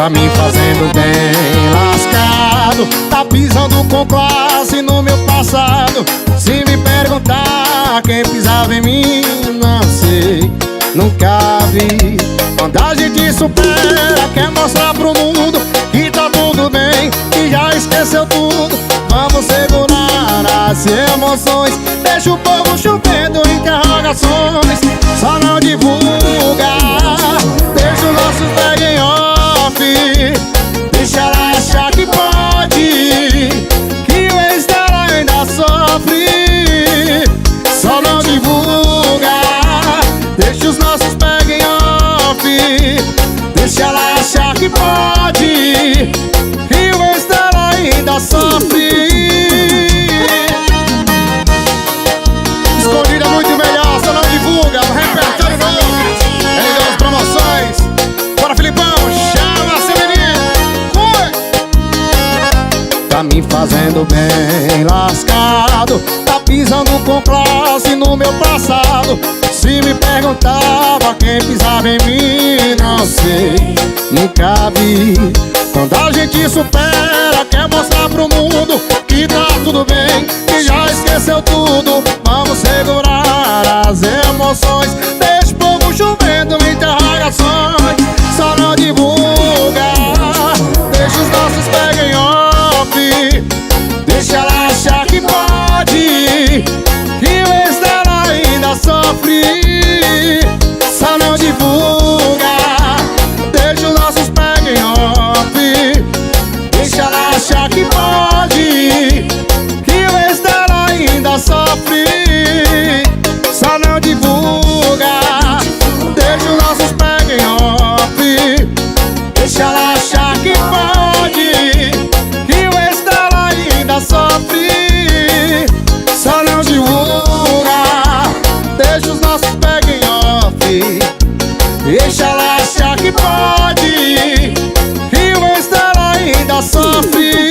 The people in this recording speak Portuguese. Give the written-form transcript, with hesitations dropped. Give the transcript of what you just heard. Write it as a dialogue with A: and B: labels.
A: Tá me fazendo bem lascado, tá pisando com classe no meu passado. Se me perguntar quem pisava em mim, não sei, nunca vi. Quando a gente supera, quer mostrar pro mundo que tá tudo bem, que já esqueceu tudo. Vamos segurar as emoções, deixa o povo chovendo interrogações. Só não divulga, deixa os nossos tag em off. Deixa ela achar que pode, que o ex dela ainda sofre. Só não divulga, deixa os nossos tag em off. Deixa ela achar que pode, que o ex dela ainda sofre. Escondida muito melhor, só não divulga. Repertório novo, em as promoções. Bora, Filipão, chama esse menino. Foi! Tá me fazendo bem lascado, tá pisando com classe no meu passado. Se me perguntava quem pisava em mim, não sei, nunca vi. Quando a gente supera, quer mostrar pro mundo que tá tudo bem, que já esqueceu tudo. Vamos segurar as emoções, deixa o povo chovendo interrogações. Só não divulga, deixa os nossos pega em off. Deixa ela achar que pode, que o ex dela ainda sofre. Só não divulga, deixa os nossos pega em off. Deixa ela achar que pode, que o ex dela ainda sofre. Só não divulga, deixa os nossos pega em off. Deixa ela achar que pode, que o ex dela ainda sofre. Só não divulga, deixa os nossos pega em off. Deixa ela achar que pode, que o ex dela ainda sofre.